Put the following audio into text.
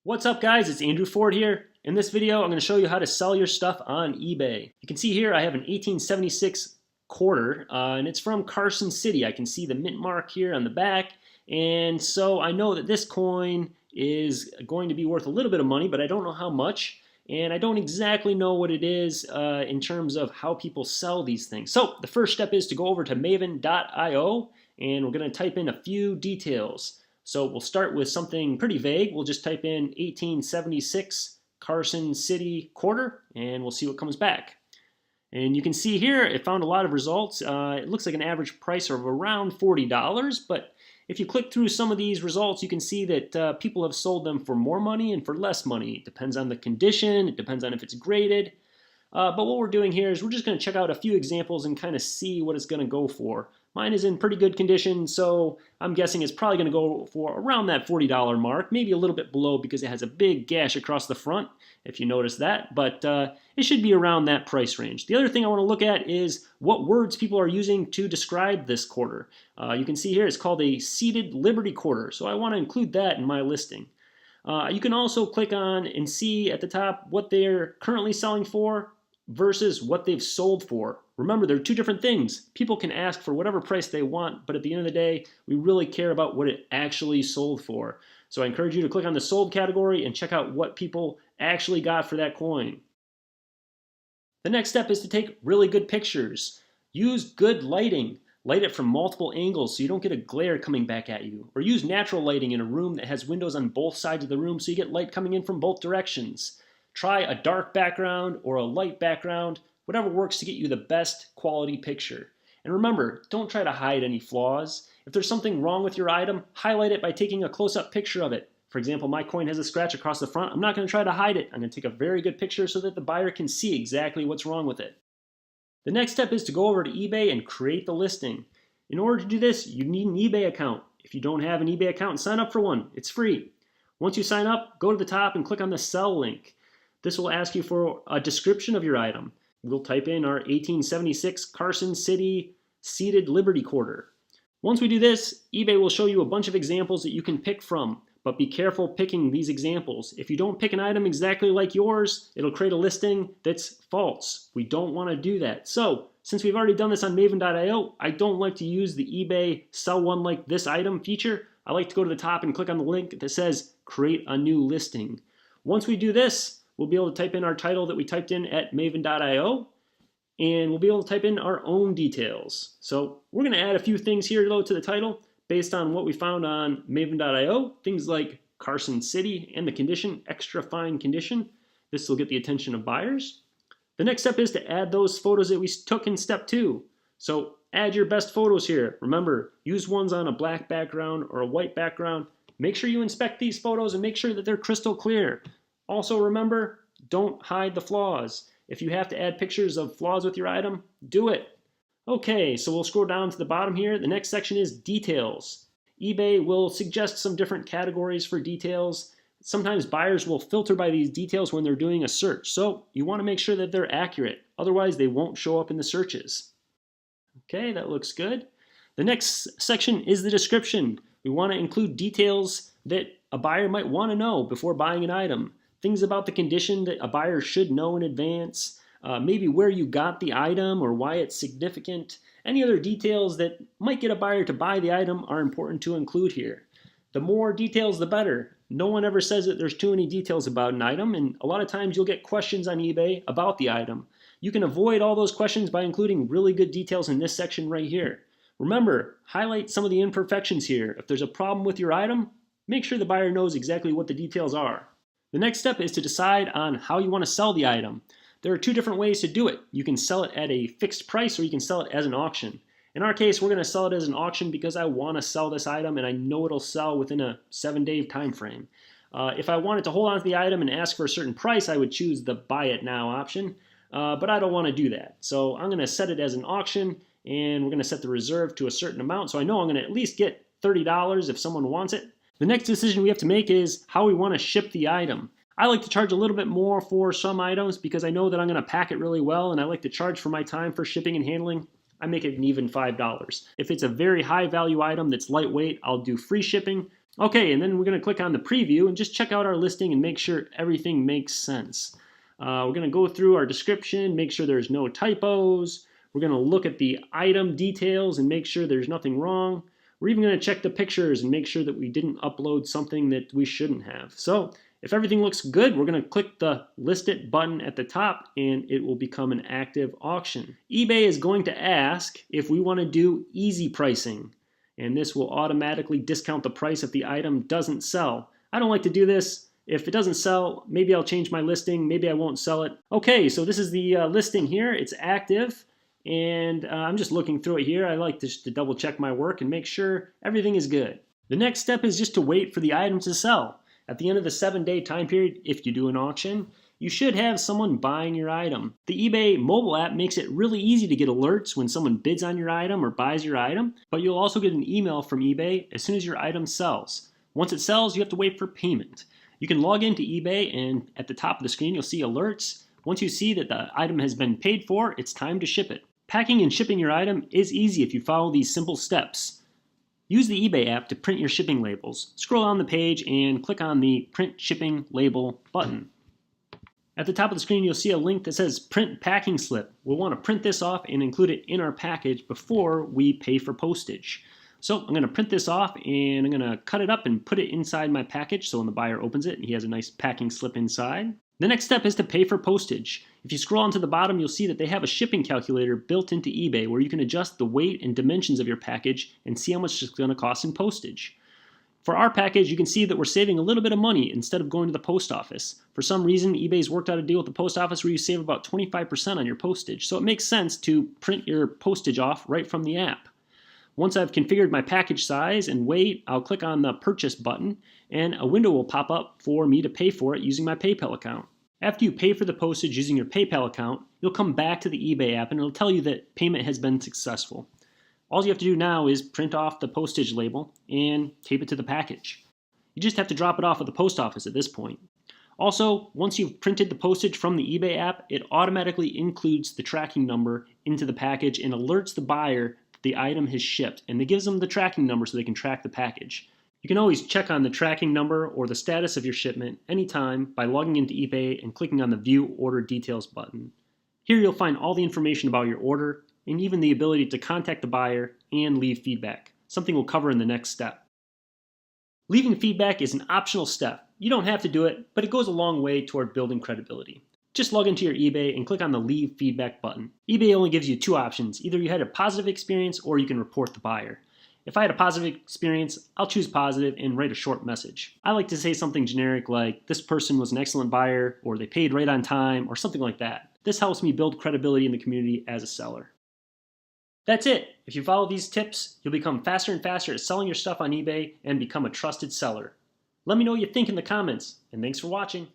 What's up guys, it's Andrew Ford here. In this video I'm going to show you how to sell your stuff on eBay. You can see here I have an 1876 quarter and it's from Carson City. I can see the mint mark here on the back, and so I know that this coin is going to be worth a little bit of money, but I don't know how much, and I don't exactly know what it is in terms of how people sell these things. So the first step is to go over to Mavin.io and we're going to type in a few details. So we'll start with something pretty vague. We'll just type in 1876 Carson City quarter and we'll see what comes back. And you can see here it found a lot of results. It looks like an average price of around $40, but if you click through some of these results, you can see that people have sold them for more money and for less money. It depends on the condition, it depends on if it's graded. But what we're doing here is we're just going to check out a few examples and kind of see what it's going to go for. Mine is in pretty good condition, so I'm guessing it's probably going to go for around that $40 mark, maybe a little bit below because it has a big gash across the front, if you notice that, but it should be around that price range. The other thing I want to look at is what words people are using to describe this quarter. You can see here it's called a seated Liberty quarter, so I want to include that in my listing. You can also click on and see at the top what they're currently selling for versus what they've sold for. Remember, they're two different things. People can ask for whatever price they want, but at the end of the day, we really care about what it actually sold for. So I encourage you to click on the sold category and check out what people actually got for that coin. The next step is to take really good pictures. Use good lighting. Light it from multiple angles so you don't get a glare coming back at you. Or use natural lighting in a room that has windows on both sides of the room so you get light coming in from both directions. Try a dark background or a light background, whatever works to get you the best quality picture. And remember, don't try to hide any flaws. If there's something wrong with your item, highlight it by taking a close-up picture of it. For example, my coin has a scratch across the front. I'm not going to try to hide it. I'm going to take a very good picture so that the buyer can see exactly what's wrong with it. The next step is to go over to eBay and create the listing. In order to do this, you need an eBay account. If you don't have an eBay account, sign up for one. It's free. Once you sign up, go to the top and click on the sell link. This will ask you for a description of your item. We'll type in our 1876 Carson City seated Liberty quarter. Once we do this, eBay will show you a bunch of examples that you can pick from, but be careful picking these examples. If you don't pick an item exactly like yours, it'll create a listing that's false. We don't want to do that. So, since we've already done this on Mavin.io, I don't like to use the eBay sell one like this item feature. I like to go to the top and click on the link that says create a new listing. Once we do this, we'll be able to type in our title that we typed in at Mavin.io, and we'll be able to type in our own details. So we're going to add a few things here though to the title based on what we found on Mavin.io, things like Carson City and the condition, extra fine condition. This will get the attention of buyers. The next step is to add those photos that we took in step 2. So add your best photos here. Remember, use ones on a black background or a white background. Make sure you inspect these photos and make sure that they're crystal clear. Also remember, don't hide the flaws. If you have to add pictures of flaws with your item, do it. Okay, so we'll scroll down to the bottom here. The next section is details. eBay will suggest some different categories for details. Sometimes buyers will filter by these details when they're doing a search, so you want to make sure that they're accurate. Otherwise, they won't show up in the searches. Okay, that looks good. The next section is the description. We want to include details that a buyer might want to know before buying an item. Things about the condition that a buyer should know in advance, maybe where you got the item or why it's significant. Any other details that might get a buyer to buy the item are important to include here. The more details, the better. No one ever says that there's too many details about an item, and a lot of times you'll get questions on eBay about the item. You can avoid all those questions by including really good details in this section right here. Remember, highlight some of the imperfections here. If there's a problem with your item, make sure the buyer knows exactly what the details are. The next step is to decide on how you want to sell the item. There are two different ways to do it. You can sell it at a fixed price or you can sell it as an auction. In our case, we're going to sell it as an auction because I want to sell this item and I know it'll sell within a 7-day time frame. If I wanted to hold on to the item and ask for a certain price, I would choose the buy it now option, but I don't want to do that. So I'm going to set it as an auction, and we're going to set the reserve to a certain amount, so I know I'm going to at least get $30 if someone wants it. The next decision we have to make is how we want to ship the item. I like to charge a little bit more for some items because I know that I'm going to pack it really well, and I like to charge for my time for shipping and handling. I make it an even $5. If it's a very high value item that's lightweight, I'll do free shipping. Okay, and then we're going to click on the preview and just check out our listing and make sure everything makes sense. We're going to go through our description, make sure there's no typos. We're going to look at the item details and make sure there's nothing wrong. We're even going to check the pictures and make sure that we didn't upload something that we shouldn't have. So if everything looks good, we're going to click the List It button at the top and it will become an active auction. eBay is going to ask if we want to do easy pricing, and this will automatically discount the price if the item doesn't sell. I don't like to do this. If it doesn't sell, maybe I'll change my listing, maybe I won't sell it. Okay, so this is the listing here. It's active, and I'm just looking through it here. I like to double check my work and make sure everything is good. The next step is just to wait for the item to sell. At the end of the 7-day time period, if you do an auction, you should have someone buying your item. The eBay mobile app makes it really easy to get alerts when someone bids on your item or buys your item, but you'll also get an email from eBay as soon as your item sells. Once it sells, you have to wait for payment. You can log into eBay and at the top of the screen you'll see alerts. Once you see that the item has been paid for, it's time to ship it. Packing and shipping your item is easy if you follow these simple steps. Use the eBay app to print your shipping labels. Scroll down the page and click on the Print Shipping Label button. At the top of the screen, you'll see a link that says Print Packing Slip. We'll want to print this off and include it in our package before we pay for postage. So I'm going to print this off and I'm going to cut it up and put it inside my package so when the buyer opens it, he has a nice packing slip inside. The next step is to pay for postage. If you scroll onto the bottom, you'll see that they have a shipping calculator built into eBay where you can adjust the weight and dimensions of your package and see how much it's going to cost in postage. For our package, you can see that we're saving a little bit of money instead of going to the post office. For some reason, eBay's worked out a deal with the post office where you save about 25% on your postage, so it makes sense to print your postage off right from the app. Once I've configured my package size and weight, I'll click on the Purchase button, and a window will pop up for me to pay for it using my PayPal account. After you pay for the postage using your PayPal account, you'll come back to the eBay app and it'll tell you that payment has been successful. All you have to do now is print off the postage label and tape it to the package. You just have to drop it off at the post office at this point. Also, once you've printed the postage from the eBay app, it automatically includes the tracking number into the package and alerts the buyer that the item has shipped, and it gives them the tracking number so they can track the package. You can always check on the tracking number or the status of your shipment anytime by logging into eBay and clicking on the View Order Details button. Here you'll find all the information about your order, and even the ability to contact the buyer and leave feedback, something we'll cover in the next step. Leaving feedback is an optional step. You don't have to do it, but it goes a long way toward building credibility. Just log into your eBay and click on the Leave Feedback button. eBay only gives you two options. Either you had a positive experience or you can report the buyer. If I had a positive experience, I'll choose positive and write a short message. I like to say something generic like, this person was an excellent buyer, or they paid right on time, or something like that. This helps me build credibility in the community as a seller. That's it. If you follow these tips, you'll become faster and faster at selling your stuff on eBay and become a trusted seller. Let me know what you think in the comments, and thanks for watching.